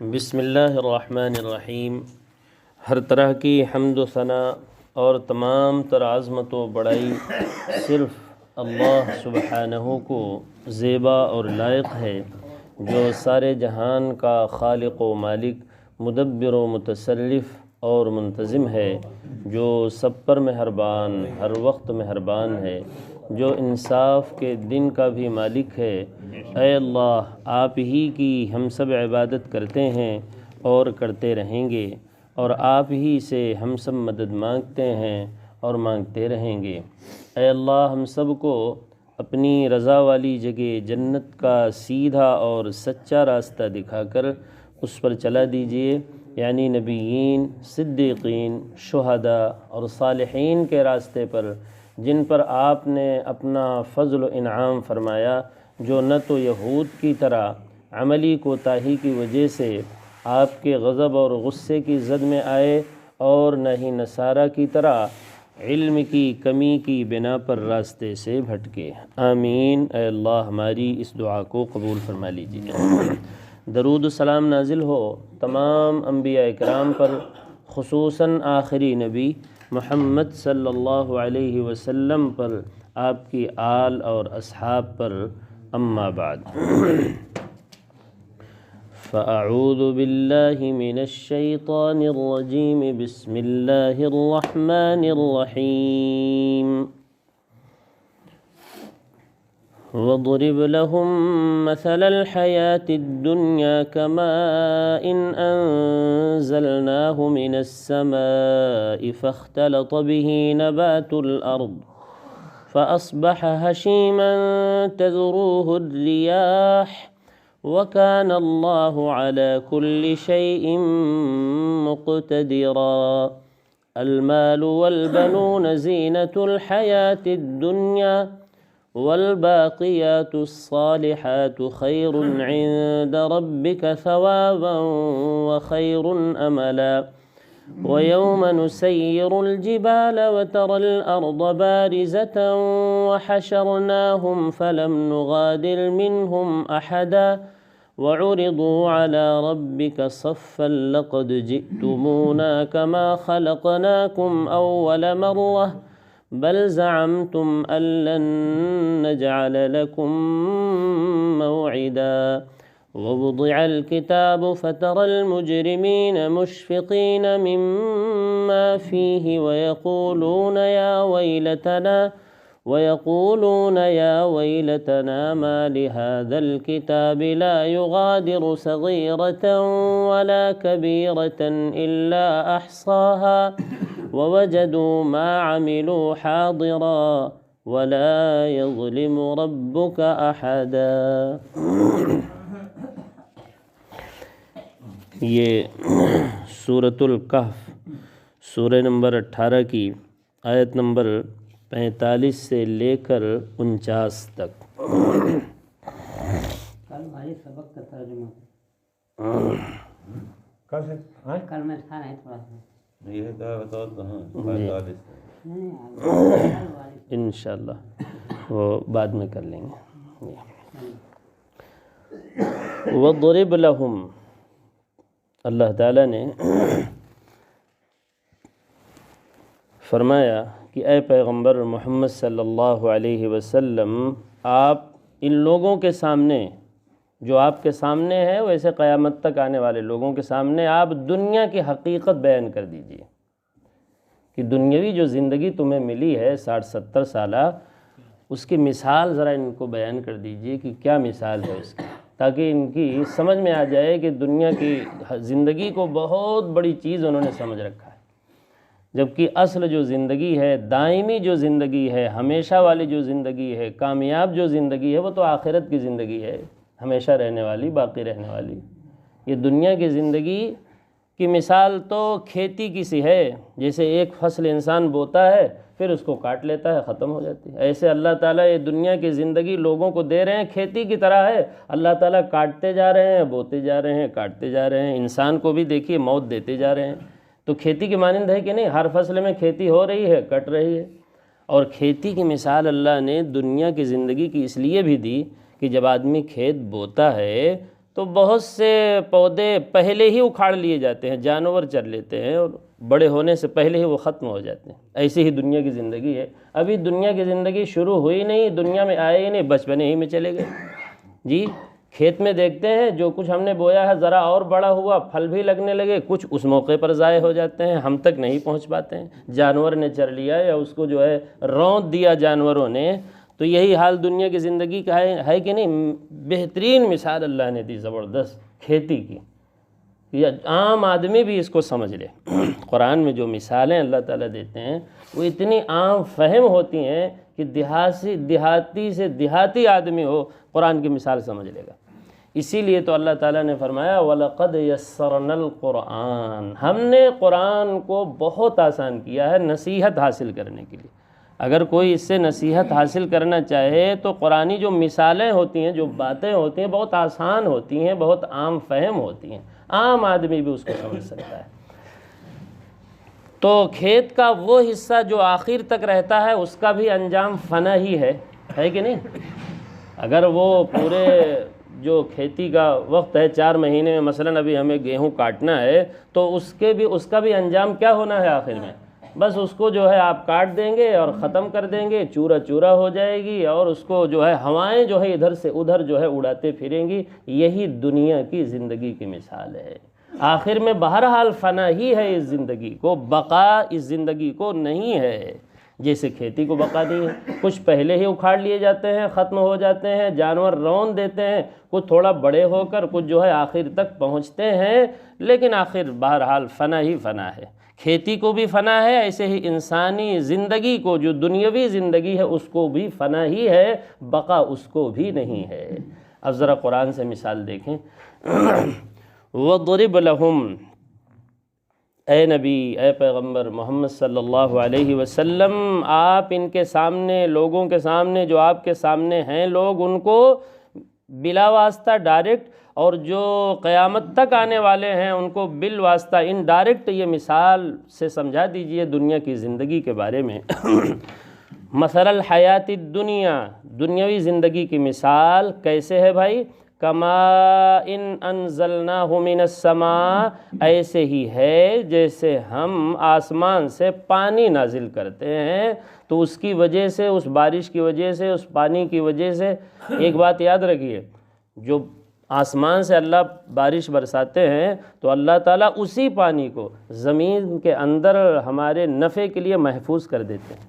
بسم اللہ الرحمن الرحیم۔ ہر طرح کی حمد و ثنا اور تمام تر عظمت و بڑائی صرف اللہ سبحانہ کو زیبا اور لائق ہے، جو سارے جہان کا خالق و مالک، مدبر و متصرف اور منتظم ہے، جو سب پر مہربان، ہر وقت مہربان ہے، جو انصاف کے دن کا بھی مالک ہے۔ اے اللہ، آپ ہی کی ہم سب عبادت کرتے ہیں اور کرتے رہیں گے، اور آپ ہی سے ہم سب مدد مانگتے ہیں اور مانگتے رہیں گے۔ اے اللہ، ہم سب کو اپنی رضا والی جگہ جنت کا سیدھا اور سچا راستہ دکھا کر اس پر چلا دیجئے، یعنی نبیین، صدیقین، شہداء اور صالحین کے راستے پر، جن پر آپ نے اپنا فضل و انعام فرمایا، جو نہ تو یہود کی طرح عملی کوتاہی کی وجہ سے آپ کے غضب اور غصے کی زد میں آئے، اور نہ ہی نصارہ کی طرح علم کی کمی کی بنا پر راستے سے بھٹکے۔ آمین۔ اے اللہ، ہماری اس دعا کو قبول فرما لیجیے۔ درود و سلام نازل ہو تمام انبیاء اکرام پر، خصوصاً آخری نبی محمد صلی اللہ علیہ وسلم پر، آپ کی آل اور اصحاب پر۔ اما بعد، فاعوذ باللہ من الشیطان الرجیم، بسم اللہ الرحمن الرحیم۔ وَاضْرِبْ لَهُم مَّثَلَ الْحَيَاةِ الدُّنْيَا كَمَاءٍ أَنزَلْنَاهُ مِنَ السَّمَاءِ فَاخْتَلَطَ بِهِ نَبَاتُ الْأَرْضِ فأصبح هشيما تذروه الرياح وكان الله على كل شيء مقتدرا المال والبنون زينة الحياة الدنيا والباقيات الصالحات خير عند ربك ثوابا وخير أملا ويوم نسير الجبال وترى الأرض بارزة وحشرناهم فلم نغادر منهم أحدا وعرضوا على ربك صفا لقد جئتمونا كما خلقناكم أول مرة بل زعمتم أن لن نجعل لكم موعدا ووضع الكتاب فترى المجرمين مشفقين مما فيه ويقولون يا ويلتنا ما لهذا الكتاب لا يغادر صغيرة ولا كبيرة إلا أحصاها ووجدوا ما عملوا حاضرا ولا يظلم ربك أحدا۔ یہ سورۃ الکہف سورہ نمبر 18 کی آیت نمبر 45 سے لے کر 49 تک۔ کل بھائی سبق کا ترجمہ کل میں تھا نہیں تھوڑا سا یہ بتاؤ کہاں 45 انشاءاللہ وہ بعد میں کر لیں گے۔ وَاضْرِبْ لَهُمْ، اللہ تعالیٰ نے فرمایا کہ اے پیغمبر محمد صلی اللہ علیہ وسلم، آپ ان لوگوں کے سامنے، جو آپ کے سامنے ہے، ویسے قیامت تک آنے والے لوگوں کے سامنے آپ دنیا کی حقیقت بیان کر دیجئے کہ دنیاوی جو زندگی تمہیں ملی ہے 60-70 سالہ، اس کی مثال ذرا ان کو بیان کر دیجئے کہ کیا مثال ہے اس کی، تاکہ ان کی سمجھ میں آ جائے کہ دنیا کی زندگی کو بہت بڑی چیز انہوں نے سمجھ رکھا ہے، جبکہ اصل جو زندگی ہے، دائمی جو زندگی ہے، ہمیشہ والی جو زندگی ہے، کامیاب جو زندگی ہے، وہ تو آخرت کی زندگی ہے، ہمیشہ رہنے والی، باقی رہنے والی۔ یہ دنیا کی زندگی کی مثال تو کھیتی کی سی ہے، جیسے ایک فصل انسان بوتا ہے پھر اس کو کاٹ لیتا ہے، ختم ہو جاتی ہے، ایسے اللہ تعالیٰ یہ دنیا کی زندگی لوگوں کو دے رہے ہیں، کھیتی کی طرح ہے، اللہ تعالیٰ کاٹتے جا رہے ہیں، بوتے جا رہے ہیں، کاٹتے جا رہے ہیں، انسان کو بھی دیکھیے موت دیتے جا رہے ہیں، تو کھیتی کی مانند ہے کہ نہیں؟ ہر فصل میں کھیتی ہو رہی ہے، کٹ رہی ہے، اور کھیتی کی مثال اللہ نے دنیا کی زندگی کی اس لیے بھی دی کہ جب آدمی کھیت بوتا ہے تو بہت سے پودے پہلے ہی اکھاڑ لیے جاتے ہیں، جانور چر لیتے ہیں اور بڑے ہونے سے پہلے ہی وہ ختم ہو جاتے ہیں۔ ایسی ہی دنیا کی زندگی ہے، ابھی دنیا کی زندگی شروع ہوئی نہیں، دنیا میں آئے ہی نہیں، بچپنے ہی میں چلے گئے۔ جی کھیت میں دیکھتے ہیں جو کچھ ہم نے بویا ہے ذرا اور بڑا ہوا، پھل بھی لگنے لگے، کچھ اس موقع پر ضائع ہو جاتے ہیں، ہم تک نہیں پہنچ پاتے ہیں، جانور نے چر لیا یا اس کو جو ہے رونت دیا جانوروں نے۔ تو یہی حال دنیا کی زندگی کا ہے کہ نہیں؟ بہترین مثال اللہ نے دی، زبردست، کھیتی کی، یا عام آدمی بھی اس کو سمجھ لے۔ قرآن میں جو مثالیں اللہ تعالیٰ دیتے ہیں وہ اتنی عام فہم ہوتی ہیں کہ دیہاتی سے دیہاتی آدمی ہو قرآن کی مثال سمجھ لے گا۔ اسی لیے تو اللہ تعالیٰ نے فرمایا وَلَقَدْ يَسَّرْنَا الْقُرْآنَ، ہم نے قرآن کو بہت آسان کیا ہے نصیحت حاصل کرنے کے لیے۔ اگر کوئی اس سے نصیحت حاصل کرنا چاہے تو قرآنی جو مثالیں ہوتی ہیں، جو باتیں ہوتی ہیں، بہت آسان ہوتی ہیں، بہت عام فہم ہوتی ہیں، عام آدمی بھی اس کو سمجھ سکتا ہے۔ تو کھیت کا وہ حصہ جو آخر تک رہتا ہے اس کا بھی انجام فنا ہی ہے کہ نہیں؟ اگر وہ پورے جو کھیتی کا وقت ہے 4 مہینے میں، مثلاً ابھی ہمیں گیہوں کاٹنا ہے تو اس کا بھی انجام کیا ہونا ہے آخر میں؟ بس اس کو جو ہے آپ کاٹ دیں گے اور ختم کر دیں گے، چورا چورا ہو جائے گی، اور اس کو جو ہے ہوائیں جو ہے ادھر سے ادھر جو ہے اڑاتے پھریں گی۔ یہی دنیا کی زندگی کی مثال ہے۔ آخر میں بہرحال فنا ہی ہے اس زندگی کو، بقا اس زندگی کو نہیں ہے۔ جیسے کھیتی کو بقا نہیں ہے، کچھ پہلے ہی اکھاڑ لیے جاتے ہیں، ختم ہو جاتے ہیں، جانور رون دیتے ہیں، کچھ تھوڑا بڑے ہو کر کچھ جو ہے آخر تک پہنچتے ہیں، لیکن آخر بہرحال فنا ہی فنا ہے۔ کھیتی کو بھی فنا ہے، ایسے ہی انسانی زندگی کو، جو دنیاوی زندگی ہے اس کو بھی فنا ہی ہے، بقا اس کو بھی نہیں ہے۔ اب ذرا قرآن سے مثال دیکھیں۔ وَضْرِبْ لَهُمْ، اے نبی، اے پیغمبر محمد صلی اللہ علیہ وسلم، آپ ان کے سامنے، لوگوں کے سامنے، جو آپ کے سامنے ہیں لوگ، ان کو بلا واسطہ ڈائریکٹ، اور جو قیامت تک آنے والے ہیں ان کو بالواسطہ انڈائریکٹ یہ مثال سے سمجھا دیجئے دنیا کی زندگی کے بارے میں۔ مثل الحیات الدنیا، دنیاوی زندگی کی مثال کیسے ہے بھائی؟ کما ان انزلناہ من السماء، ایسے ہی ہے جیسے ہم آسمان سے پانی نازل کرتے ہیں، تو اس کی وجہ سے، اس بارش کی وجہ سے، اس پانی کی وجہ سے، ایک بات یاد رکھیے، جو آسمان سے اللہ بارش برساتے ہیں تو اللہ تعالیٰ اسی پانی کو زمین کے اندر ہمارے نفع کے لیے محفوظ کر دیتے ہیں۔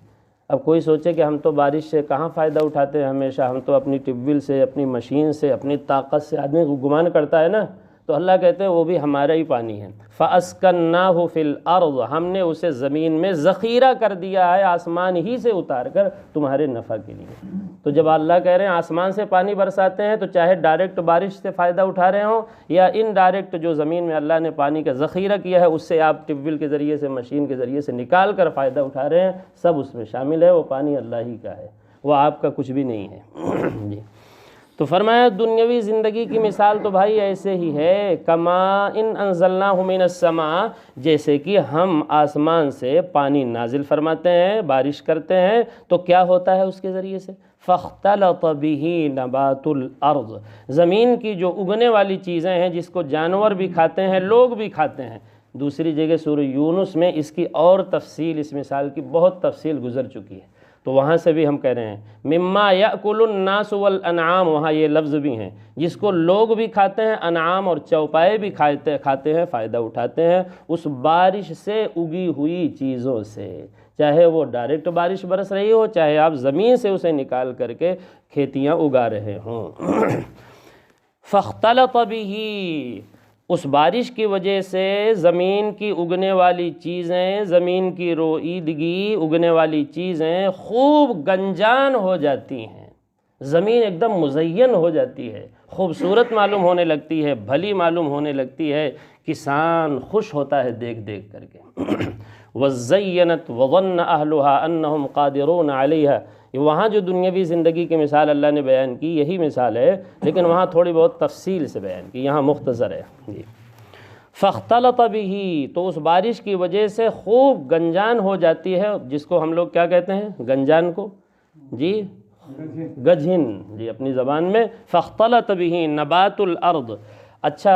اب کوئی سوچے کہ ہم تو بارش سے کہاں فائدہ اٹھاتے ہیں، ہمیشہ ہم تو اپنی ٹیوب ویل سے، اپنی مشین سے، اپنی طاقت سے آدمی گمان کرتا ہے نا، تو اللہ کہتے ہیں وہ بھی ہمارا ہی پانی ہے۔ فَأَسْكَنَّاهُ فِي الْأَرْضِ، ہم نے اسے زمین میں ذخیرہ کر دیا ہے، آسمان ہی سے اتار کر تمہارے نفع کے لیے۔ تو جب اللہ کہہ رہے ہیں آسمان سے پانی برساتے ہیں، تو چاہے ڈائریکٹ بارش سے فائدہ اٹھا رہے ہوں یا انڈائریکٹ جو زمین میں اللہ نے پانی کا ذخیرہ کیا ہے اس سے آپ ٹیوب ویل کے ذریعے سے، مشین کے ذریعے سے نکال کر فائدہ اٹھا رہے ہیں، سب اس میں شامل ہے، وہ پانی اللہ ہی کا ہے، وہ آپ کا کچھ بھی نہیں ہے۔ جی تو فرمایا دنیاوی زندگی کی مثال تو بھائی ایسے ہی ہے، کما ان انزلناہ من السماء، جیسے کہ ہم آسمان سے پانی نازل فرماتے ہیں، بارش کرتے ہیں، تو کیا ہوتا ہے اس کے ذریعے سے؟ فاختلط به نبات الارض، زمین کی جو اگنے والی چیزیں ہیں جس کو جانور بھی کھاتے ہیں، لوگ بھی کھاتے ہیں۔ دوسری جگہ سورہ یونس میں اس کی اور تفصیل، اس مثال کی بہت تفصیل گزر چکی ہے، تو وہاں سے بھی ہم کہہ رہے ہیں مما یأکل الناس والانعام، وہاں یہ لفظ بھی ہیں، جس کو لوگ بھی کھاتے ہیں، انعام اور چوپائے بھی کھاتے ہیں، فائدہ اٹھاتے ہیں اس بارش سے اگی ہوئی چیزوں سے، چاہے وہ ڈائریکٹ بارش برس رہی ہو، چاہے آپ زمین سے اسے نکال کر کے کھیتیاں اگا رہے ہوں۔ فاختلط به، اس بارش کی وجہ سے زمین کی اگنے والی چیزیں، زمین کی روئیدگی، اگنے والی چیزیں خوب گنجان ہو جاتی ہیں، زمین ایک دم مزین ہو جاتی ہے، خوبصورت معلوم ہونے لگتی ہے، بھلی معلوم ہونے لگتی ہے، کسان خوش ہوتا ہے دیکھ دیکھ کر کے۔ وَزَيَّنَتْ وَظَنَّ أَهْلُهَا أَنَّهُمْ قَادِرُونَ عَلَيْهَا، وہاں جو دنیاوی زندگی کی مثال اللہ نے بیان کی یہی مثال ہے، لیکن وہاں تھوڑی بہت تفصیل سے بیان کی، یہاں مختصر ہے۔ جی فاختلط به، تو اس بارش کی وجہ سے خوب گنجان ہو جاتی ہے، جس کو ہم لوگ کیا کہتے ہیں گنجان کو؟ جی گجھن، جی اپنی زبان میں۔ فاختلط به نبات الارض، اچھا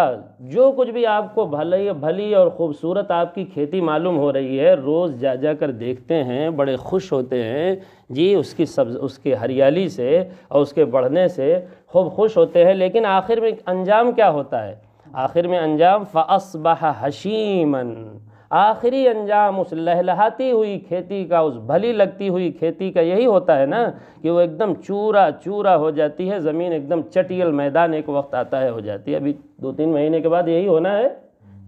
جو کچھ بھی آپ کو بھلی اور خوبصورت آپ کی کھیتی معلوم ہو رہی ہے، روز جا جا کر دیکھتے ہیں، بڑے خوش ہوتے ہیں جی اس کی ہریالی سے اور اس کے بڑھنے سے خوب خوش ہوتے ہیں، لیکن آخر میں انجام کیا ہوتا ہے؟ آخر میں انجام فَأَصْبَحَ حَشِيمًا، آخری انجام اس لہلہاتی ہوئی کھیتی کا، اس بھلی لگتی ہوئی کھیتی کا یہی ہوتا ہے نا کہ وہ ایک دم چورا چورا ہو جاتی ہے، زمین ایک دم چٹیل میدان ایک وقت آتا ہے ہو جاتی ہے، ابھی 2-3 مہینے کے بعد یہی ہونا ہے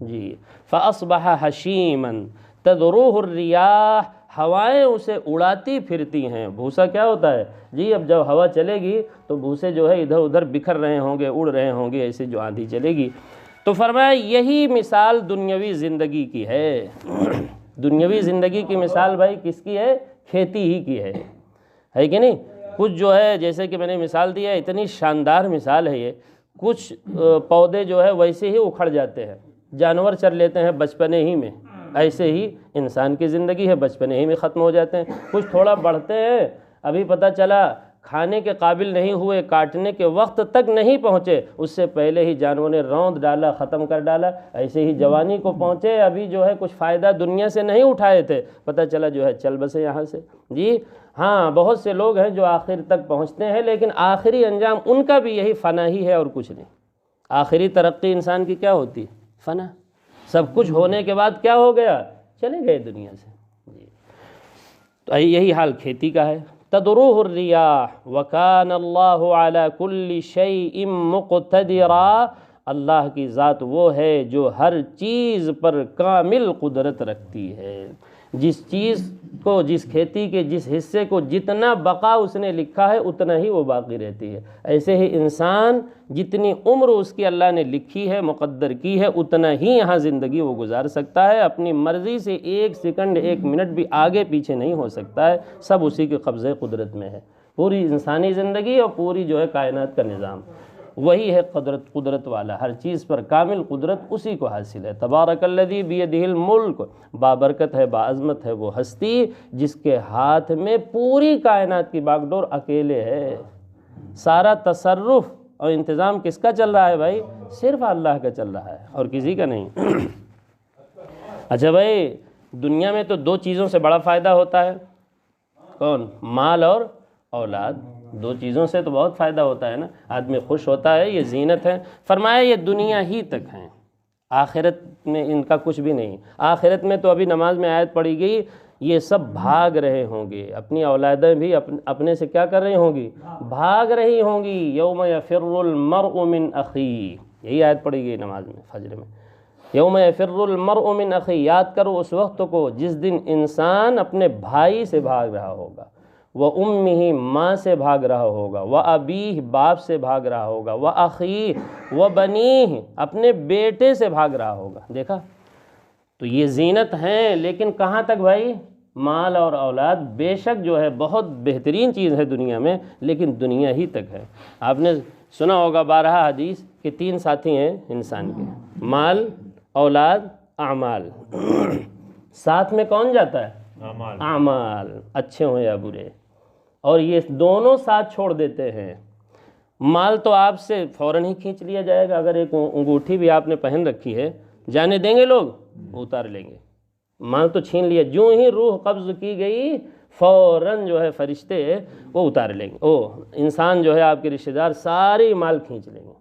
جی۔ فَأَصْبَحَ حَشِيمًا تَذْرُوهُ الرِّيَاحُ، ہوائیں اسے اڑاتی پھرتی ہیں۔ بھوسا کیا ہوتا ہے جی؟ اب جب ہوا چلے گی تو بھوسے جو ہے ادھر ادھر بکھر رہے ہوں گے، اڑ رہے ہوں گے، ایسے جو آندھی چلے گی۔ تو فرمایا یہی مثال دنیاوی زندگی کی ہے۔ دنیاوی زندگی کی مثال بھائی کس کی ہے؟ کھیتی ہی کی ہے کہ نہیں؟ کچھ جو ہے جیسے کہ میں نے مثال دی ہے، اتنی شاندار مثال ہے یہ، کچھ پودے جو ہے ویسے ہی اکھڑ جاتے ہیں، جانور چر لیتے ہیں بچپنے ہی میں، ایسے ہی انسان کی زندگی ہے، بچپنے ہی میں ختم ہو جاتے ہیں۔ کچھ تھوڑا بڑھتے ہیں، ابھی پتہ چلا کھانے کے قابل نہیں ہوئے، کاٹنے کے وقت تک نہیں پہنچے، اس سے پہلے ہی جانوروں نے روند ڈالا، ختم کر ڈالا۔ ایسے ہی جوانی کو پہنچے، ابھی جو ہے کچھ فائدہ دنیا سے نہیں اٹھائے تھے، پتہ چلا جو ہے چل بسے یہاں سے جی۔ ہاں بہت سے لوگ ہیں جو آخر تک پہنچتے ہیں، لیکن آخری انجام ان کا بھی یہی فنا ہی ہے اور کچھ نہیں۔ آخری ترقی انسان کی کیا ہوتی ہے؟ فنا۔ سب کچھ ہونے کے بعد کیا ہو گیا؟ چلے گئے دنیا سے جی۔ تو یہی حال کھیتی کا ہے۔ تَذْرُوهُ الرِّيَاحُ وَكَانَ اللَّهُ عَلَى كُلِّ شَيْءٍ مُقْتَدِرًا، اللہ کی ذات وہ ہے جو ہر چیز پر کامل قدرت رکھتی ہے۔ جس چیز کو، جس کھیتی کے جس حصے کو جتنا بقا اس نے لکھا ہے اتنا ہی وہ باقی رہتی ہے۔ ایسے ہی انسان جتنی عمر اس کی اللہ نے لکھی ہے، مقدر کی ہے، اتنا ہی یہاں زندگی وہ گزار سکتا ہے۔ اپنی مرضی سے 1 سیکنڈ 1 منٹ بھی آگے پیچھے نہیں ہو سکتا ہے، سب اسی کے قبضے قدرت میں ہے۔ پوری انسانی زندگی اور پوری جو ہے کائنات کا نظام وہی ہے قدرت والا، ہر چیز پر کامل قدرت اسی کو حاصل ہے۔ تبارک الذی بیدہ الملک، بابرکت ہے، باعظمت ہے وہ ہستی جس کے ہاتھ میں پوری کائنات کی باغ ڈور اکیلے ہے۔ سارا تصرف اور انتظام کس کا چل رہا ہے بھائی؟ صرف اللہ کا چل رہا ہے اور کسی کا نہیں۔ اچھا بھائی، دنیا میں تو 2 چیزوں سے بڑا فائدہ ہوتا ہے، کون؟ مال اور اولاد۔ 2 چیزوں سے تو بہت فائدہ ہوتا ہے نا، آدمی خوش ہوتا ہے، یہ زینت ہے۔ فرمایا یہ دنیا ہی تک ہیں، آخرت میں ان کا کچھ بھی نہیں۔ آخرت میں تو ابھی نماز میں آیت پڑھی گئی، یہ سب بھاگ رہے ہوں گے، اپنی اولادیں بھی اپنے سے کیا کر رہی ہوں گی؟ بھاگ رہی ہوں گی۔ یوم یفر المرء من اخیہ، یہی آیت پڑھی گئی نماز میں فجر میں۔ یوم یفر المرء من اخیہ، یاد کرو اس وقت کو جس دن انسان اپنے بھائی سے بھاگ رہا ہوگا، وَأُمِّهِ ماں سے بھاگ رہا ہوگا، وَأَبِيهِ باپ سے بھاگ رہا ہوگا، وَأَخِيهِ وَبَنِيهِ اپنے بیٹے سے بھاگ رہا ہوگا۔ دیکھا تو یہ زینت ہیں، لیکن کہاں تک بھائی؟ مال اور اولاد بے شک جو ہے بہت بہترین چیز ہے دنیا میں، لیکن دنیا ہی تک ہے۔ آپ نے سنا ہوگا 12 حدیث کہ 3 ساتھی ہیں انسان کے، مال، اولاد، اعمال۔ ساتھ میں کون جاتا ہے؟ اعمال، اچھے ہوں یا برے، اور یہ دونوں ساتھ چھوڑ دیتے ہیں۔ مال تو آپ سے فوراً ہی کھینچ لیا جائے گا، اگر ایک انگوٹھی بھی آپ نے پہن رکھی ہے، جانے دیں گے لوگ؟ اتار لیں گے۔ مال تو چھین لیا، جو ہی روح قبض کی گئی فوراً جو ہے فرشتے وہ اتار لیں گے، انسان جو ہے آپ کے رشتہ دار سارے مال کھینچ لیں گے۔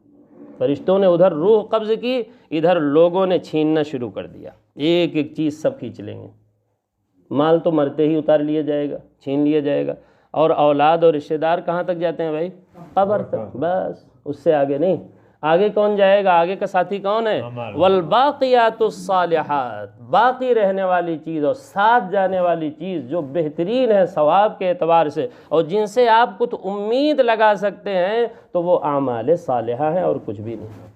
فرشتوں نے ادھر روح قبض کی، ادھر لوگوں نے چھیننا شروع کر دیا، ایک ایک چیز سب کھینچ لیں گے۔ مال تو مرتے ہی اتار لیا جائے گا، چھین لیا جائے گا، اور اولاد اور رشتہ دار کہاں تک جاتے ہیں بھائی؟ قبر تک، بس اس سے آگے نہیں۔ آگے کون جائے گا؟ آگے کا ساتھی کون ہے؟ والباقیات الصالحات، باقی رہنے والی چیز اور ساتھ جانے والی چیز جو بہترین ہے ثواب کے اعتبار سے، اور جن سے آپ کچھ امید لگا سکتے ہیں، تو وہ اعمال صالحہ ہیں اور کچھ بھی نہیں۔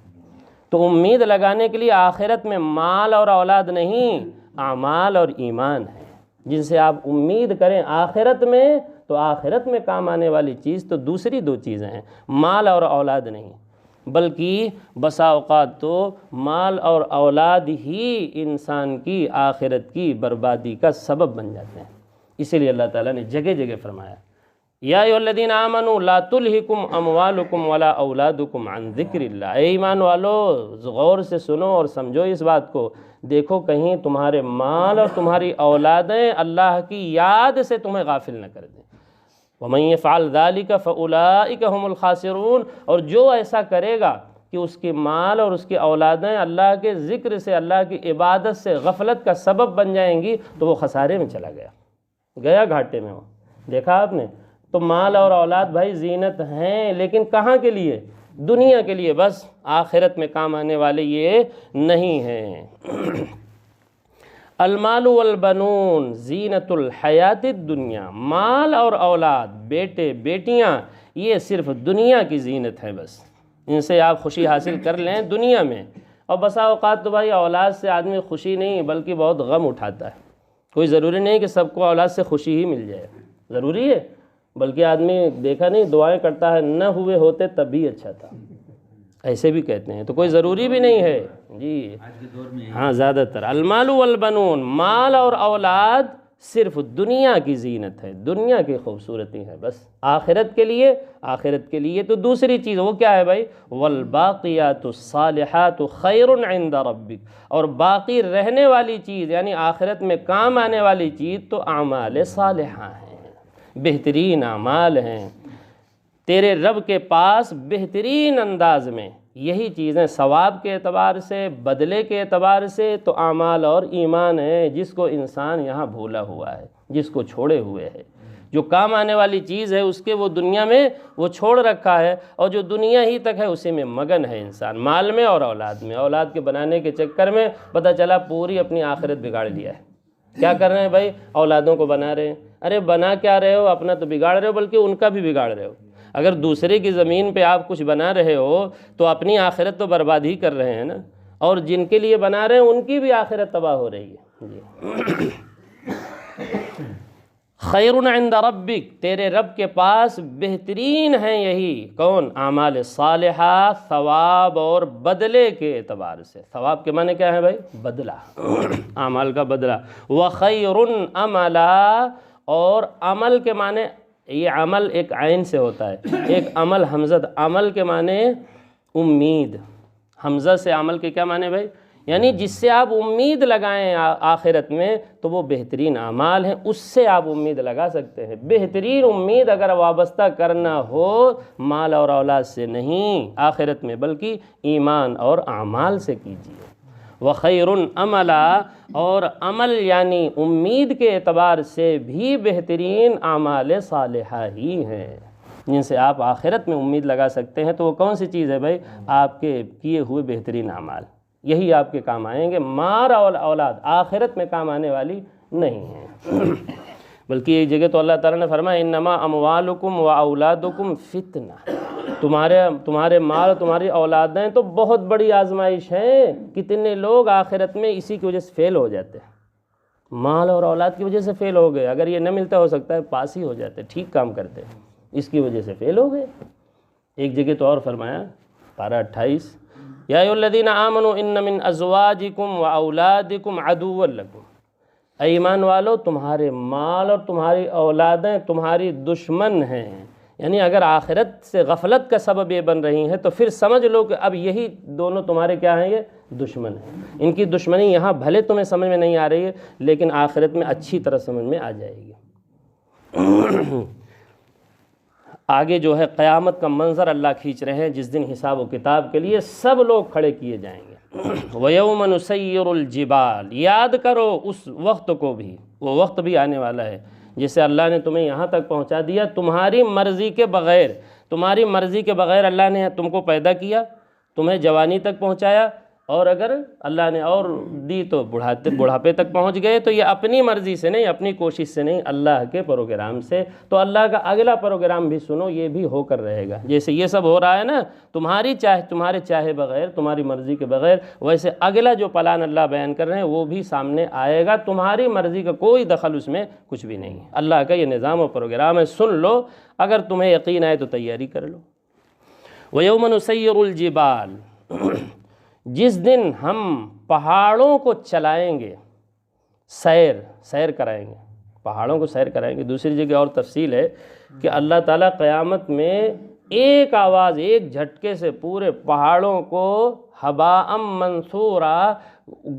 تو امید لگانے کے لیے آخرت میں مال اور اولاد نہیں، اعمال اور ایمان ہے، جن سے آپ امید کریں آخرت میں، تو آخرت میں کام آنے والی چیز تو دوسری 2 چیزیں ہیں، مال اور اولاد نہیں، بلکہ بسا اوقات تو مال اور اولاد ہی انسان کی آخرت کی بربادی کا سبب بن جاتے ہیں۔ اسی لیے اللہ تعالیٰ نے جگہ جگہ فرمایا یا ایھا الذین آمنوا لا تلہکم اموالکم ولا اولادکم عن ذکر اللہ، اے ایمان والو غور سے سنو اور سمجھو اس بات کو، دیکھو کہیں تمہارے مال اور تمہاری اولادیں اللہ کی یاد سے تمہیں غافل نہ کر دیں۔ وَمَن يَفْعَلْ ذَلِكَ فَأُولَٰئِكَ هُمُ الْخَاسِرُونَ، اور جو ایسا کرے گا کہ اس کی مال اور اس کی اولادیں اللہ کے ذکر سے، اللہ کی عبادت سے غفلت کا سبب بن جائیں گی تو وہ خسارے میں چلا گیا گھاٹے میں۔ وہ دیکھا آپ نے، تو مال اور اولاد بھائی زینت ہیں، لیکن کہاں کے لیے؟ دنیا کے لیے بس، آخرت میں کام آنے والے یہ نہیں ہیں۔ المال والبنون زینت الحیات الدنیا، مال اور اولاد، بیٹے بیٹیاں، یہ صرف دنیا کی زینت ہے، بس ان سے آپ خوشی حاصل کر لیں دنیا میں۔ اور بسا اوقات تو بھائی اولاد سے آدمی خوشی نہیں بلکہ بہت غم اٹھاتا ہے۔ کوئی ضروری نہیں کہ سب کو اولاد سے خوشی ہی مل جائے، ضروری ہے، بلکہ آدمی دیکھا نہیں دعائیں کرتا ہے، نہ ہوئے ہوتے تب بھی اچھا تھا، ایسے بھی کہتے ہیں، تو کوئی ضروری بھی نہیں ہے جی۔ ہاں زیادہ تر المال والبنون، مال اور اولاد صرف دنیا کی زینت ہے، دنیا کی خوبصورتی ہے، بس آخرت کے لیے تو دوسری چیز وہ کیا ہے بھائی؟ والباقیات الصالحات خیر عند ربک، اور باقی رہنے والی چیز یعنی آخرت میں کام آنے والی چیز تو اعمال صالحہ ہیں، بہترین اعمال ہیں تیرے رب کے پاس بہترین انداز میں۔ یہی چیزیں ثواب کے اعتبار سے، بدلے کے اعتبار سے تو اعمال اور ایمان ہے، جس کو انسان یہاں بھولا ہوا ہے، جس کو چھوڑے ہوئے ہے۔ جو کام آنے والی چیز ہے اس کے وہ دنیا میں وہ چھوڑ رکھا ہے، اور جو دنیا ہی تک ہے اسی میں مگن ہے انسان، مال میں اور اولاد میں۔ اولاد کے بنانے کے چکر میں پتہ چلا پوری اپنی آخرت بگاڑ لیا ہے۔ کیا کر رہے ہیں بھائی؟ اولادوں کو بنا رہے ہیں۔ ارے بنا کیا رہے ہو؟ اپنا تو بگاڑ رہے ہو، بلکہ ان کا بھی بگاڑ رہے ہو۔ اگر دوسرے کی زمین پہ آپ کچھ بنا رہے ہو تو اپنی آخرت تو برباد ہی کر رہے ہیں نا، اور جن کے لیے بنا رہے ہیں ان کی بھی آخرت تباہ ہو رہی ہے جی۔ خیر عند ربک، تیرے رب کے پاس بہترین ہیں یہی کون؟ اعمال صالحہ، ثواب اور بدلے کے اعتبار سے۔ ثواب کے معنی کیا ہے بھائی؟ بدلہ، اعمال کا بدلہ۔ وخیر عملا، اور عمل کے معنی، یہ عمل ایک عین سے ہوتا ہے، ایک عمل حمزہ، عمل کے معنی امید، حمزہ سے عمل کے کیا معنی بھائی؟ یعنی جس سے آپ امید لگائیں آخرت میں تو وہ بہترین اعمال ہیں، اس سے آپ امید لگا سکتے ہیں۔ بہترین امید اگر وابستہ کرنا ہو مال اور اولاد سے نہیں آخرت میں، بلکہ ایمان اور اعمال سے کیجیے۔ وخیر عملا، اور عمل یعنی امید کے اعتبار سے بھی بہترین اعمال صالحہ ہی ہیں، جن سے آپ آخرت میں امید لگا سکتے ہیں۔ تو وہ کون سی چیز ہے بھائی؟ آپ کے کیے ہوئے بہترین اعمال، یہی آپ کے کام آئیں گے۔ مال اور اولاد آخرت میں کام آنے والی نہیں ہیں، بلکہ ایک جگہ تو اللہ تعالیٰ نے فرمایا انما اموالکم و اولادکم فتنہ، تمہارے مال، تمہاری اولادیں تو بہت بڑی آزمائش ہیں۔ کتنے لوگ آخرت میں اسی کی وجہ سے فیل ہو جاتے ہیں، مال اور اولاد کی وجہ سے فیل ہو گئے۔ اگر یہ نہ ملتا ہو سکتا ہے پاس ہی ہو جاتے، ٹھیک کام کرتے، اس کی وجہ سے فیل ہو گئے۔ ایک جگہ تو اور فرمایا، پارہ 28، یا ایھا الذین آمنوا ان من ازواجکم و اولادکم عدوا لکم، اے ایمان والو تمہارے مال اور تمہاری اولادیں تمہاری دشمن ہیں۔ یعنی اگر آخرت سے غفلت کا سبب یہ بن رہی ہیں تو پھر سمجھ لو کہ اب یہی دونوں تمہارے کیا ہیں؟ یہ دشمن ہیں۔ ان کی دشمنی یہاں بھلے تمہیں سمجھ میں نہیں آ رہی ہے، لیکن آخرت میں اچھی طرح سمجھ میں آ جائے گی۔ آگے جو ہے قیامت کا منظر اللہ کھینچ رہے ہیں، جس دن حساب و کتاب کے لیے سب لوگ کھڑے کیے جائیں گے۔ وَيَوْمَ نُسَيِّرُ الْجِبَالِ، یاد کرو اس وقت کو بھی، وہ وقت بھی آنے والا ہے جسے اللہ نے تمہیں یہاں تک پہنچا دیا تمہاری مرضی کے بغیر۔ تمہاری مرضی کے بغیر اللہ نے تم کو پیدا کیا، تمہیں جوانی تک پہنچایا، اور اگر اللہ نے اور دی تو بڑھاپے تک پہنچ گئے۔ تو یہ اپنی مرضی سے نہیں، اپنی کوشش سے نہیں، اللہ کے پروگرام سے۔ تو اللہ کا اگلا پروگرام بھی سنو، یہ بھی ہو کر رہے گا۔ جیسے یہ سب ہو رہا ہے نا تمہارے چاہے بغیر، تمہاری مرضی کے بغیر، ویسے اگلا جو پلان اللہ بیان کر رہے ہیں وہ بھی سامنے آئے گا۔ تمہاری مرضی کا کوئی دخل اس میں کچھ بھی نہیں ہے، اللہ کا یہ نظام و پروگرام ہے، سن لو۔ اگر تمہیں یقین آئے تو تیاری کر لو۔ وَيَوْمَ نُسَيِّرُ الْجِبَالِ، جس دن ہم پہاڑوں کو چلائیں گے، سیر کرائیں گے، پہاڑوں کو سیر کرائیں گے۔ دوسری جگہ اور تفصیل ہے کہ اللہ تعالیٰ قیامت میں ایک آواز، ایک جھٹکے سے پورے پہاڑوں کو ہباء منثورا،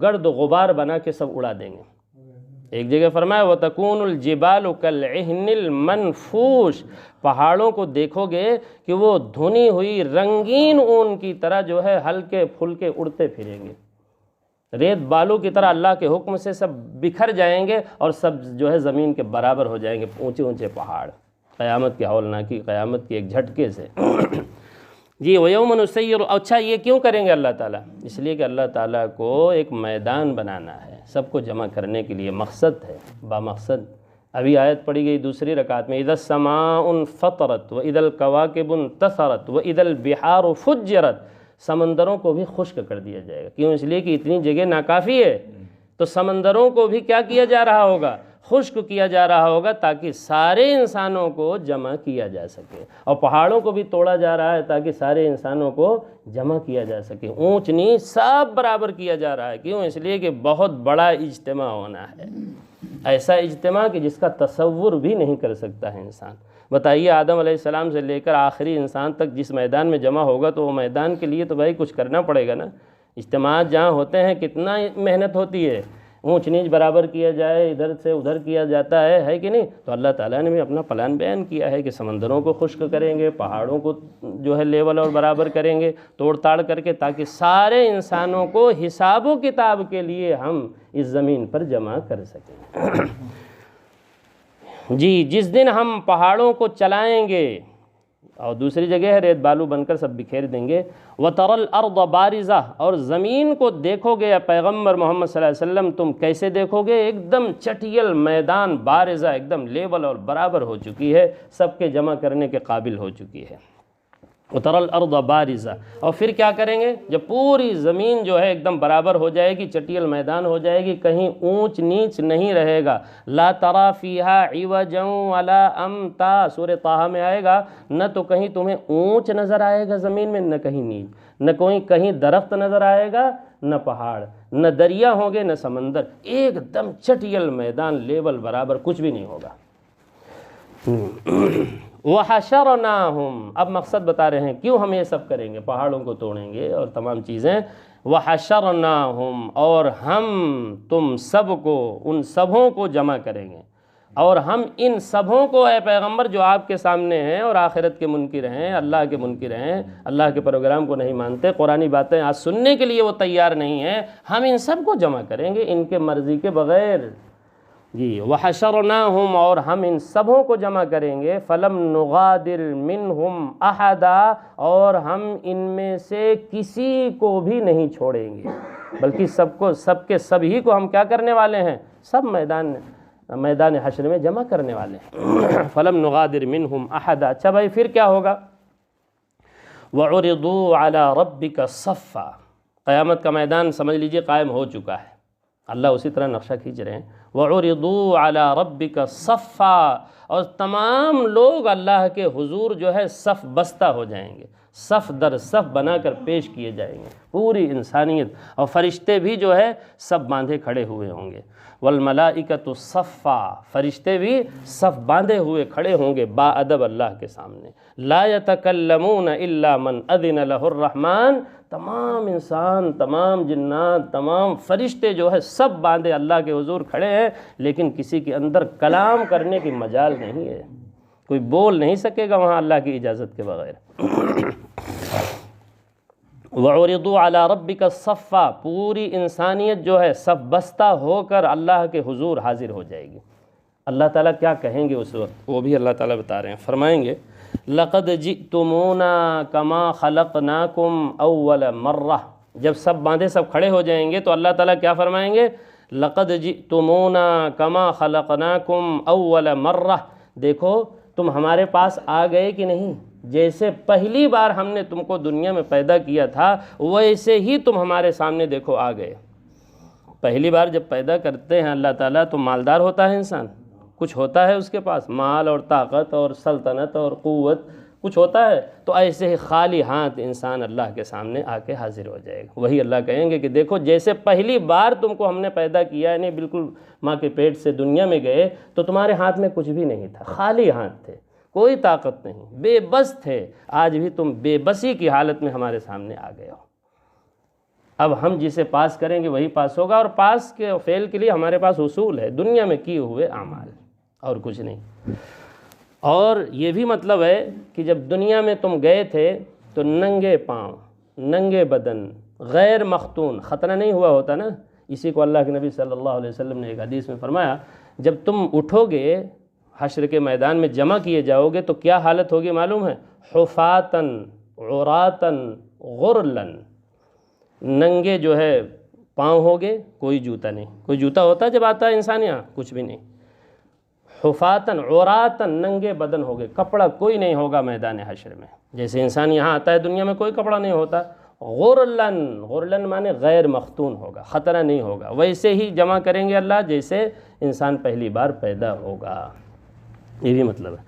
گرد و غبار بنا کے سب اڑا دیں گے۔ ایک جگہ فرمایا وَتَكُونُ الْجِبَالُ كَالْعِهْنِ الْمَنْفُوشِ، پہاڑوں کو دیکھو گے کہ وہ دھنی ہوئی رنگین اون کی طرح جو ہے ہلکے پھلکے اڑتے پھریں گے، ریت بالو کی طرح اللہ کے حکم سے سب بکھر جائیں گے اور سب جو ہے زمین کے برابر ہو جائیں گے، اونچے اونچے پہاڑ، قیامت کی ہولناکی، قیامت کی ایک جھٹکے سے۔ جی وَيَوْمَ نُسَيِّرُ، اچھا یہ کیوں کریں گے اللہ تعالیٰ؟ اس لیے کہ اللہ تعالیٰ کو ایک میدان بنانا ہے، سب کو جمع کرنے کے لیے مقصد ہے، بامقصد۔ ابھی آیت پڑھی گئی دوسری رکعت میں اِذَا السَّمَاءُ انفطرت وَإِذَا الْكَوَاكِبُ انتثرت وَإِذَا الْبِحَارُ فُجِّرت، سمندروں کو بھی خشک کر دیا جائے گا۔ کیوں؟ اس لیے کہ اتنی جگہ ناکافی ہے، تو سمندروں کو بھی کیا کیا جا رہا ہوگا؟ خشک کیا جا رہا ہوگا، تاکہ سارے انسانوں کو جمع کیا جا سکے، اور پہاڑوں کو بھی توڑا جا رہا ہے تاکہ سارے انسانوں کو جمع کیا جا سکے، اونچ نیچ سب برابر کیا جا رہا ہے۔ کیوں؟ اس لیے کہ بہت بڑا اجتماع ہونا ہے، ایسا اجتماع کہ جس کا تصور بھی نہیں کر سکتا ہے انسان۔ بتائیے آدم علیہ السلام سے لے کر آخری انسان تک جس میدان میں جمع ہوگا تو وہ میدان کے لیے تو بھائی کچھ کرنا پڑے گا نا۔ اجتماعات جہاں ہوتے ہیں کتنا محنت ہوتی ہے، اونچ نیچ برابر کیا جائے، ادھر سے ادھر کیا جاتا ہے کہ نہیں؟ تو اللہ تعالیٰ نے بھی اپنا پلان بیان کیا ہے کہ سمندروں کو خشک کریں گے، پہاڑوں کو جو ہے لیول اور برابر کریں گے توڑ تاڑ کر کے، تاکہ سارے انسانوں کو حساب و کتاب کے لیے ہم اس زمین پر جمع کر سکیں۔ جی جس دن ہم پہاڑوں کو چلائیں گے، اور دوسری جگہ ہے ریت بالو بن کر سب بکھیر دیں گے، وَتَرَى الْأَرْضَ بَارِزَةً، اور زمین کو دیکھو گے یا پیغمبر محمد صلی اللہ علیہ وسلم تم کیسے دیکھو گے؟ ایک دم چٹیل میدان، بارزہ، ایک دم لیول اور برابر ہو چکی ہے، سب کے جمع کرنے کے قابل ہو چکی ہے۔ وَتَرَى الْأَرْضَ بَارِزَةً، اور پھر کیا کریں گے؟ جب پوری زمین جو ہے ایک دم برابر ہو جائے گی، چٹیل میدان ہو جائے گی، کہیں اونچ نیچ نہیں رہے گا، لَا تَرَى فِيهَا عِوَجًا وَلَا أَمْتًا، سورہ طٰہٰ میں آئے گا، نہ تو کہیں تمہیں اونچ نظر آئے گا زمین میں، نہ کہیں نیچ، نہ کہیں درخت نظر آئے گا، نہ پہاڑ، نہ دریا ہوں گے، نہ سمندر، ایک دم چٹیل میدان، لیول برابر، کچھ بھی نہیں ہوگا۔ وَحَشَرْنَاهُمْ، اب مقصد بتا رہے ہیں کیوں ہم یہ سب کریں گے، پہاڑوں کو توڑیں گے اور تمام چیزیں۔ وَحَشَرْنَاهُمْ، اور ہم تم سب کو، ان سبوں کو جمع کریں گے، اور ہم ان سبوں کو، اے پیغمبر جو آپ کے سامنے ہیں اور آخرت کے منکر ہیں، اللہ کے منکر ہیں، اللہ کے پروگرام کو نہیں مانتے، قرآنی باتیں آج سننے کے لیے وہ تیار نہیں ہیں، ہم ان سب کو جمع کریں گے ان کے مرضی کے بغیر۔ جی وَحَشَرْنَاهُمْ، اور ہم ان سبوں کو جمع کریں گے، فَلَمْ نُغَادِرْ مِنْهُمْ أَحَدًا، اور ہم ان میں سے کسی کو بھی نہیں چھوڑیں گے، بلکہ سب کے سبھی کو ہم کیا کرنے والے ہیں؟ سب میدان حشر میں جمع کرنے والے ہیں۔ فَلَمْ نُغَادِرْ مِنْهُمْ أَحَدًا، اچھا بھائی پھر کیا ہوگا؟ وَعُرِضُوا عَلَى رَبِّكَ صَفًّا، قیامت کا میدان سمجھ لیجئے قائم ہو چکا ہے، اللہ اسی طرح نقشہ کھینچ رہے ہیں۔ وَعُرِضُوا عَلَى رَبِّكَ صَفًّا، اور تمام لوگ اللہ کے حضور جو ہے صف بستہ ہو جائیں گے، صف در صف بنا کر پیش کیے جائیں گے، پوری انسانیت، اور فرشتے بھی جو ہے سب باندھے کھڑے ہوئے ہوں گے۔ وَالْمَلَائِكَةُ صَفًّا، فرشتے بھی صف باندھے ہوئے کھڑے ہوں گے با ادب اللہ کے سامنے۔ لَا يَتَكَلَّمُونَ إِلَّا مَنْ أَذِنَ لَهُ الرَّحْمَنُ، تمام انسان، تمام جنات، تمام فرشتے جو ہے سب باندھے اللہ کے حضور کھڑے ہیں، لیکن کسی کے اندر کلام کرنے کی مجال نہیں ہے، کوئی بول نہیں سکے گا وہاں اللہ کی اجازت کے بغیر۔ وَعُرِضُوا عَلَى رَبِّكَ صَفًّا، پوری انسانیت جو ہے صف بستہ ہو کر اللہ کے حضور حاضر ہو جائے گی۔ اللہ تعالیٰ کیا کہیں گے اس وقت، وہ بھی اللہ تعالیٰ بتا رہے ہیں، فرمائیں گے لَقَدْ جِئْتُمُونَا كَمَا خَلَقْنَاكُمْ أَوَّلَ مَرَّةٍ، جب سب باندھے سب کھڑے ہو جائیں گے تو اللہ تعالیٰ کیا فرمائیں گے؟ لَقَدْ جِئْتُمُونَا كَمَا خَلَقْنَاكُمْ أَوَّلَ مَرَّةٍ، دیکھو تم ہمارے پاس آ گئے کہ نہیں، جیسے پہلی بار ہم نے تم کو دنیا میں پیدا کیا تھا ویسے ہی تم ہمارے سامنے دیکھو آ گئے۔ پہلی بار جب پیدا کرتے ہیں اللہ تعالیٰ تو مالدار ہوتا ہے انسان، کچھ ہوتا ہے اس کے پاس، مال اور طاقت اور سلطنت اور قوت کچھ ہوتا ہے؟ تو ایسے ہی خالی ہاتھ انسان اللہ کے سامنے آ کے حاضر ہو جائے گا۔ وہی اللہ کہیں گے کہ دیکھو جیسے پہلی بار تم کو ہم نے پیدا کیا، یعنی بالکل ماں کے پیٹ سے دنیا میں گئے تو تمہارے ہاتھ میں کچھ بھی نہیں تھا، خالی ہاتھ تھے، کوئی طاقت نہیں، بے بس تھے۔ آج بھی تم بے بسی کی حالت میں ہمارے سامنے آ گئے ہو۔ اب ہم جسے پاس کریں گے وہی پاس ہوگا، اور پاس کے فیل کے لیے ہمارے پاس اصول ہے، دنیا میں کیے ہوئے اعمال، اور کچھ نہیں۔ اور یہ بھی مطلب ہے کہ جب دنیا میں تم گئے تھے تو ننگے پاؤں، ننگے بدن، غیر مختون، ختنہ نہیں ہوا ہوتا نا، اسی کو اللہ کے نبی صلی اللہ علیہ وسلم نے ایک حدیث میں فرمایا، جب تم اٹھو گے حشر کے میدان میں جمع کیے جاؤ گے تو کیا حالت ہوگی معلوم ہے؟ حفاتن عراتن غرلن، ننگے جو ہے پاؤں ہوگے، کوئی جوتا نہیں۔ کوئی جوتا ہوتا ہے جب آتا ہے انسان یہاں؟ کچھ بھی نہیں۔ حفاتن عراتن، ننگے بدن ہوگے، کپڑا کوئی نہیں ہوگا میدان حشر میں، جیسے انسان یہاں آتا ہے دنیا میں کوئی کپڑا نہیں ہوتا۔ غرلن، غرلن مانے غیر مختون ہوگا، خطرہ نہیں ہوگا، ویسے ہی جمع کریں گے اللہ جیسے انسان پہلی بار پیدا ہوگا، یہ بھی مطلب ہے۔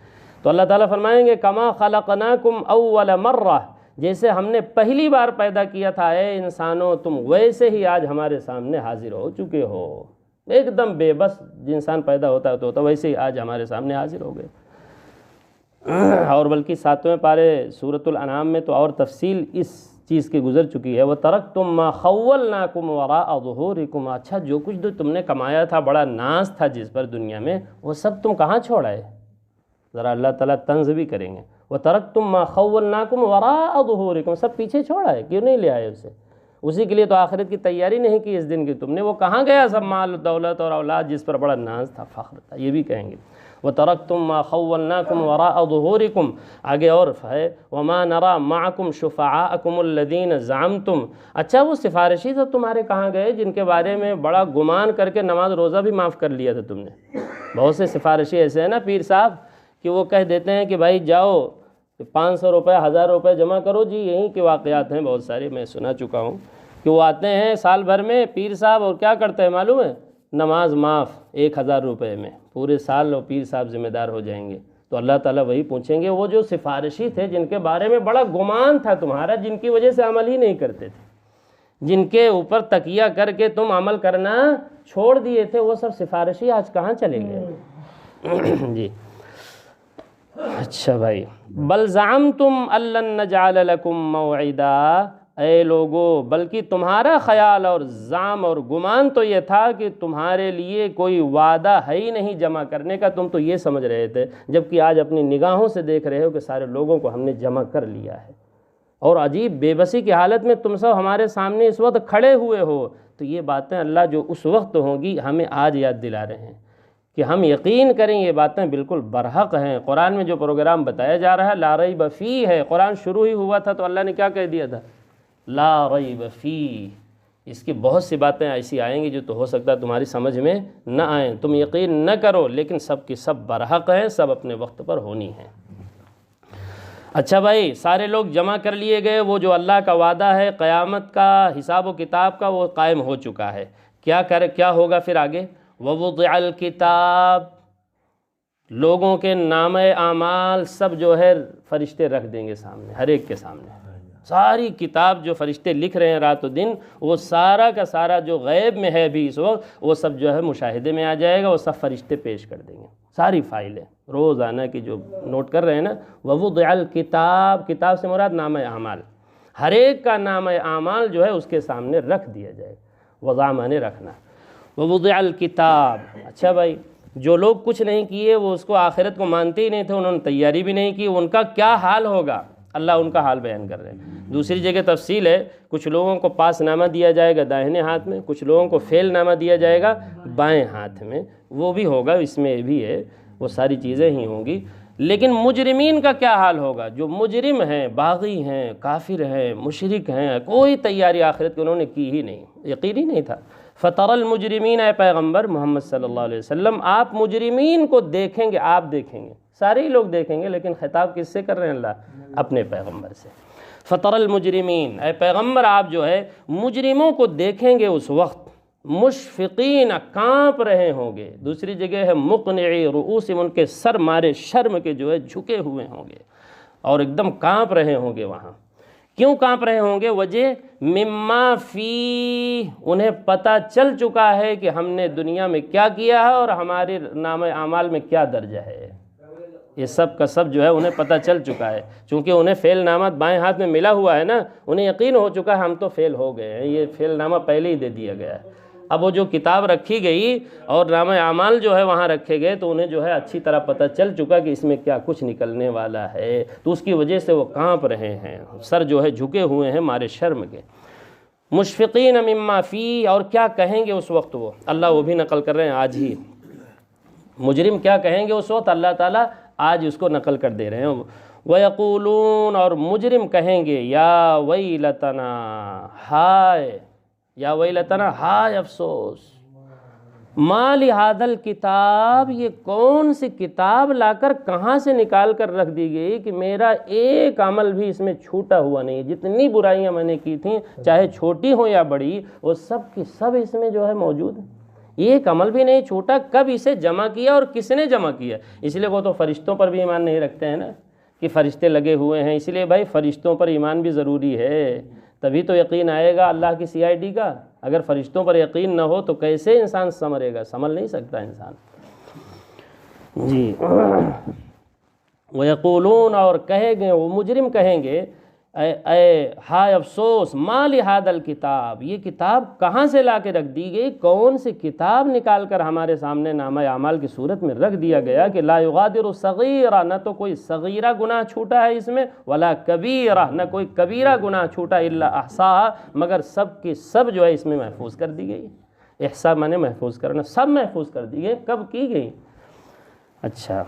تو اللہ تعالیٰ فرمائیں گے کما خلقناکم اول مرہ، جیسے ہم نے پہلی بار پیدا کیا تھا اے انسانوں، تم ویسے ہی آج ہمارے سامنے حاضر ہو چکے ہو، ایک دم بے بس انسان پیدا ہوتا ہے تو ہوتا، ویسے ہی آج ہمارے سامنے حاضر ہو گئے۔ اور بلکہ 7ویں پارے سورۃ الانعام میں تو اور تفصیل اس چیز کی گزر چکی ہے، وَتَرَكْتُمْ مَا خَوَّلْنَاكُمْ وَرَاءَ ظُهُورِكُمْ، اچھا جو کچھ جو تم نے کمایا تھا، بڑا ناز تھا جس پر دنیا میں، وہ سب تم کہاں چھوڑا ہے؟ ذرا اللہ تعالیٰ طنز بھی کریں گے، وَتَرَكْتُمْ مَا خَوَّلْنَاكُمْ وَرَاءَ ظُهُورِكُمْ، سب پیچھے چھوڑا ہے، کیوں نہیں لے آئے اسے؟ اسی کے لیے تو آخرت کی تیاری نہیں کی اس دن کی تم نے، وہ کہاں گیا سب مال دولت اور اولاد جس پر بڑا ناز تھا، فخر تھا؟ یہ بھی کہیں گے وَتَرَكْتُمْ مَا خَوَّلْنَاكُمْ وَرَاءَ ظُهُورِكُمْ، آگے اور ہے وَمَا نَرَى مَعَكُمْ شُفَعَاءَكُمُ الَّذِينَ زَعَمْتُمْ، اچھا وہ سفارشی تو تمہارے کہاں گئے جن کے بارے میں بڑا گمان کر کے نماز روزہ بھی معاف کر لیا تھا تم نے؟ بہت سے سفارشی ایسے ہیں نا پیر صاحب کہ وہ کہہ دیتے ہیں کہ بھائی جاؤ 500 روپے 1000 روپے جمع کرو، جی یہیں کے واقعات ہیں بہت سارے، میں سنا چکا ہوں کہ وہ آتے ہیں سال بھر میں پیر صاحب اور کیا کرتے ہیں معلوم ہے؟ نماز معاف 1000 روپے میں، پورے سال اور پیر صاحب ذمہ دار ہو جائیں گے۔ تو اللہ تعالیٰ وہی پوچھیں گے وہ جو سفارشی تھے جن کے بارے میں بڑا گمان تھا تمہارا، جن کی وجہ سے عمل ہی نہیں کرتے تھے، جن کے اوپر تکیہ کر کے تم عمل کرنا چھوڑ دیے تھے، وہ سب سفارشی آج کہاں چلے گئے؟ جی اچھا بھائی، بل زعمتم ان لن نجعل لکم موعدا، اے لوگو بلکہ تمہارا خیال اور زعم اور گمان تو یہ تھا کہ تمہارے لیے کوئی وعدہ ہے ہی نہیں جمع کرنے کا، تم تو یہ سمجھ رہے تھے، جبکہ آج اپنی نگاہوں سے دیکھ رہے ہو کہ سارے لوگوں کو ہم نے جمع کر لیا ہے، اور عجیب بے بسی کی حالت میں تم سب ہمارے سامنے اس وقت کھڑے ہوئے ہو۔ تو یہ باتیں اللہ جو اس وقت ہوں گی ہمیں آج یاد دلا رہے ہیں کہ ہم یقین کریں یہ باتیں بالکل برحق ہیں۔ قرآن میں جو پروگرام بتایا جا رہا ہے لا ریب فیہ ہے، قرآن شروع ہی ہوا تھا تو اللہ نے کیا کہہ دیا تھا؟ لا ریب فیہ۔ اس کی بہت سی باتیں ایسی آئیں گی جو تو ہو سکتا ہے تمہاری سمجھ میں نہ آئیں، تم یقین نہ کرو، لیکن سب کی سب برحق ہیں، سب اپنے وقت پر ہونی ہیں۔ اچھا بھائی، سارے لوگ جمع کر لیے گئے، وہ جو اللہ کا وعدہ ہے قیامت کا، حساب و کتاب کا، وہ قائم ہو چکا ہے۔ کیا ہوگا پھر آگے؟ وَوُضِعَ الْكِتَابِ، لوگوں کے نامہ اعمال سب جو ہے فرشتے رکھ دیں گے سامنے، ہر ایک کے سامنے، ساری کتاب جو فرشتے لکھ رہے ہیں رات و دن، وہ سارا کا سارا جو غیب میں ہے بھی اس وقت، وہ سب جو ہے مشاہدے میں آ جائے گا، وہ سب فرشتے پیش کر دیں گے، ساری فائلیں روزانہ کی جو نوٹ کر رہے ہیں نا۔ وَوُضِعَ الْكِتَابِ، کتاب سے مراد نامہ اعمال، ہر ایک کا نامہ اعمال جو ہے اس کے سامنے رکھ دیا جائے، وضع مانے رکھنا۔ وَوُضِعَ الْكِتَابِ، اچھا بھائی، جو لوگ کچھ نہیں کیے، وہ اس کو آخرت کو مانتے ہی نہیں تھے، انہوں نے تیاری بھی نہیں کی، ان کا کیا حال ہوگا؟ اللہ ان کا حال بیان کر رہے ہیں۔ دوسری جگہ تفصیل ہے، کچھ لوگوں کو پاس نامہ دیا جائے گا داہنے ہاتھ میں، کچھ لوگوں کو فیل نامہ دیا جائے گا بائیں ہاتھ میں، وہ بھی ہوگا، اس میں بھی ہے، وہ ساری چیزیں ہی ہوں گی۔ لیکن مجرمین کا کیا حال ہوگا؟ جو مجرم ہیں، باغی ہیں، کافر ہیں، مشرک ہیں، کوئی تیاری آخرت کی انہوں نے کی ہی نہیں، یقین ہی نہیں تھا۔ فَتَرَى الْمُجْرِمِينَ، اے پیغمبر محمد صلی اللہ علیہ وسلم، آپ مجرمین کو دیکھیں گے، آپ دیکھیں گے، سارے ہی لوگ دیکھیں گے، لیکن خطاب کس سے کر رہے ہیں اللہ؟ اپنے پیغمبر سے۔ فَتَرَى الْمُجْرِمِينَ، اے پیغمبر آپ جو ہے مجرموں کو دیکھیں گے اس وقت، مشفقین، کانپ رہے ہوں گے۔ دوسری جگہ ہے مقنعی رؤوسہم، ان کے سر مارے شرم کے جو ہے جھکے ہوئے ہوں گے، اور ایک دم کانپ رہے ہوں گے وہاں۔ کیوں کانپ رہے ہوں گے؟ وجہ مما فی، انہیں پتہ چل چکا ہے کہ ہم نے دنیا میں کیا کیا ہے اور ہمارے نامہ اعمال میں کیا درجہ ہے۔ یہ سب کا سب جو ہے انہیں پتہ چل چکا ہے، چونکہ انہیں فعل نامہ بائیں ہاتھ میں ملا ہوا ہے نا، انہیں یقین ہو چکا ہے ہم تو فیل ہو گئے ہیں، یہ فعل نامہ پہلے ہی دے دیا گیا ہے۔ اب وہ جو کتاب رکھی گئی اور نامہ اعمال جو ہے وہاں رکھے گئے تو انہیں جو ہے اچھی طرح پتہ چل چکا کہ اس میں کیا کچھ نکلنے والا ہے، تو اس کی وجہ سے وہ کانپ رہے ہیں، سر جو ہے جھکے ہوئے ہیں مارے شرم کے۔ مشفقین مما فی، اور کیا کہیں گے اس وقت وہ، اللہ وہ بھی نقل کر رہے ہیں آج ہی، مجرم کیا کہیں گے اس وقت، اللہ تعالیٰ آج اس کو نقل کر دے رہے ہیں۔ وَيَقُولُونَ، اور مجرم کہیں گے، یا ویلتنا، ہائے، یا ویلتنا، ہائے افسوس، ما لہذا الکتاب، یہ کون سی کتاب لا کر کہاں سے نکال کر رکھ دی گئی کہ میرا ایک عمل بھی اس میں چھوٹا ہوا نہیں، جتنی برائیاں میں نے کی تھیں چاہے چھوٹی ہوں یا بڑی، وہ سب کی سب اس میں جو ہے موجود ہیں، ایک عمل بھی نہیں چھوٹا۔ کب اسے جمع کیا اور کس نے جمع کیا؟ اس لیے وہ تو فرشتوں پر بھی ایمان نہیں رکھتے ہیں نا، کہ فرشتے لگے ہوئے ہیں، اس لیے بھائی فرشتوں پر ایمان بھی ضروری ہے، تبھی تو یقین آئے گا اللہ کی سی آئی ڈی کا۔ اگر فرشتوں پر یقین نہ ہو تو کیسے انسان سنورے گا؟ سنبھل نہیں سکتا انسان۔ جی، وَيَقُولُونَ، اور کہیں گے وہ مجرم کہیں گے، اے ہائے افسوس، ما لہذا الکتاب، یہ کتاب کہاں سے لا کے رکھ دی گئی، کون سی کتاب نکال کر ہمارے سامنے نامہ اعمال کی صورت میں رکھ دیا گیا کہ لا یغادر صغیرہ، نہ تو کوئی صغیرہ گناہ چھوٹا ہے اس میں، ولا کبیرہ، نہ کوئی کبیرہ گناہ چھوٹا، الا احصاہا، مگر سب کی سب جو ہے اس میں محفوظ کر دی گئی۔ احصاء مانے محفوظ کرنا، سب محفوظ کر دی گئی۔ کب کی گئی؟ اچھا،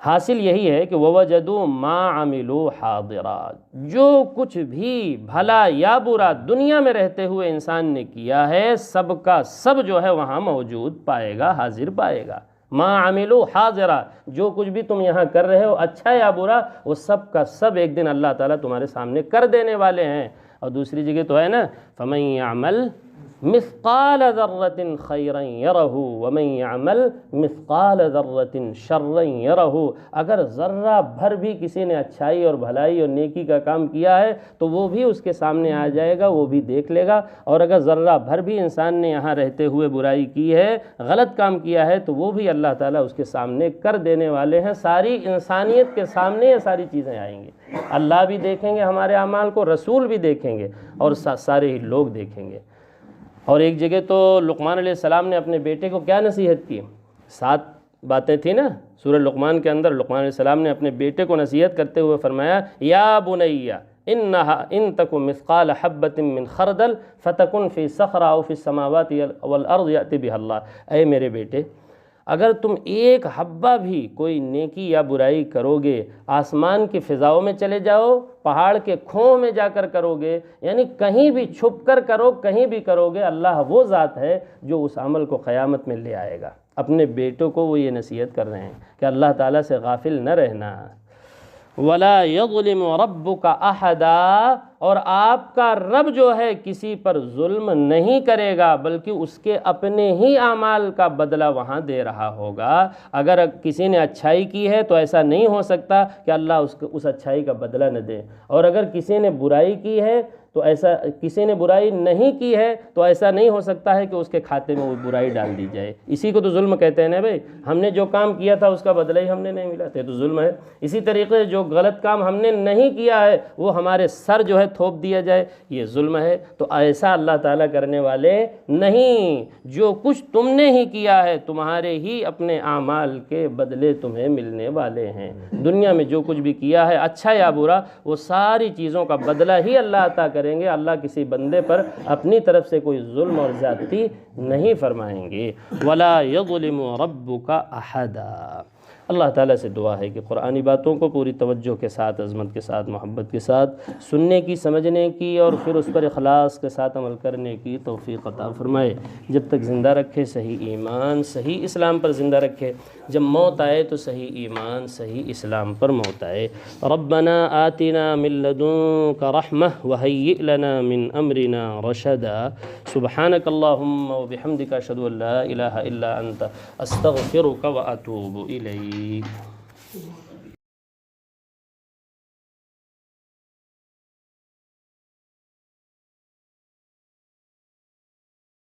حاصل یہی ہے کہ وَوَجَدُوا مَا عَمِلُوا حَاضِرًا، جو کچھ بھی بھلا یا برا دنیا میں رہتے ہوئے انسان نے کیا ہے سب کا سب جو ہے وہاں موجود پائے گا، حاضر پائے گا۔ مَا عَمِلُوا حَاضِرًا، جو کچھ بھی تم یہاں کر رہے ہو اچھا یا برا، وہ سب کا سب ایک دن اللہ تعالیٰ تمہارے سامنے کر دینے والے ہیں۔ اور دوسری جگہ تو ہے نا، فَمَن يَعْمَلْ مثقال ذرۃ خیرا یرہ ومن یعمل مثقال ذرۃ شرا یرہ، اگر ذرہ بھر بھی کسی نے اچھائی اور بھلائی اور نیکی کا کام کیا ہے تو وہ بھی اس کے سامنے آ جائے گا، وہ بھی دیکھ لے گا، اور اگر ذرہ بھر بھی انسان نے یہاں رہتے ہوئے برائی کی ہے، غلط کام کیا ہے، تو وہ بھی اللہ تعالیٰ اس کے سامنے کر دینے والے ہیں۔ ساری انسانیت کے سامنے یہ ساری چیزیں آئیں گی، اللہ بھی دیکھیں گے ہمارے اعمال کو، رسول بھی دیکھیں گے، اور سارے ہی لوگ دیکھیں گے۔ اور ایک جگہ تو لقمان علیہ السلام نے اپنے بیٹے کو کیا نصیحت کی؟ 7 باتیں تھیں نا سورہ لقمان کے اندر، لقمان علیہ السلام نے اپنے بیٹے کو نصیحت کرتے ہوئے فرمایا، یا بنی ان تک مثقال حبۃ من خردل فتکن فی صخرہ او فی السماوات والارض یأتی بها اللہ، اے میرے بیٹے، اگر تم ایک حبہ بھی کوئی نیکی یا برائی کرو گے، آسمان کی فضاؤں میں چلے جاؤ، پہاڑ کے کھوؤں میں جا کر کرو گے، یعنی کہیں بھی چھپ کر کرو، کہیں بھی کرو گے، اللہ وہ ذات ہے جو اس عمل کو قیامت میں لے آئے گا۔ اپنے بیٹوں کو وہ یہ نصیحت کر رہے ہیں کہ اللہ تعالیٰ سے غافل نہ رہنا۔ وَلَا يَظْلِمُ رَبُّكَ أَحَدًا، اور آپ کا رب جو ہے کسی پر ظلم نہیں کرے گا، بلکہ اس کے اپنے ہی اعمال کا بدلہ وہاں دے رہا ہوگا۔ اگر کسی نے اچھائی کی ہے تو ایسا نہیں ہو سکتا کہ اللہ اس اچھائی کا بدلہ نہ دے، اور اگر کسی نے برائی کی ہے تو ایسا، کسی نے برائی نہیں کی ہے تو ایسا نہیں ہو سکتا ہے کہ اس کے کھاتے میں وہ برائی ڈال دی جائے۔ اسی کو تو ظلم کہتے ہیں نا بھائی، ہم نے جو کام کیا تھا اس کا بدلہ ہی ہم نے نہیں ملا تھا، تو ظلم ہے۔ اسی طریقے سے جو غلط کام ہم نے نہیں کیا ہے وہ ہمارے سر جو ہے تھوپ دیا جائے، یہ ظلم ہے۔ تو ایسا اللہ تعالیٰ کرنے والے نہیں، جو کچھ تم نے ہی کیا ہے تمہارے ہی اپنے اعمال کے بدلے تمہیں ملنے والے ہیں۔ دنیا میں جو کچھ بھی کیا ہے اچھا یا برا، وہ ساری چیزوں کا بدلہ ہی اللہ عطا کریں گے۔ اللہ کسی بندے پر اپنی طرف سے کوئی ظلم اور زیادتی نہیں فرمائیں گے۔ وَلَا يَظْلِمُ رَبُّكَ أَحَدًا۔ اللہ تعالیٰ سے دعا ہے کہ قرآنی باتوں کو پوری توجہ کے ساتھ، عظمت کے ساتھ، محبت کے ساتھ سننے کی، سمجھنے کی، اور پھر اس پر اخلاص کے ساتھ عمل کرنے کی توفیق عطا فرمائے۔ جب تک زندہ رکھے صحیح ایمان، صحیح اسلام پر زندہ رکھے، جب موت آئے تو صحیح ایمان، صحیح اسلام پر موت آئے۔ ربنا آتنا من لدنک رحمہ وہیئ لنا من امرنا رشدا۔ سبحانک اللہم وبحمدک، اشہد ان لا الہ الا انت، استغفرک واتوب الیک۔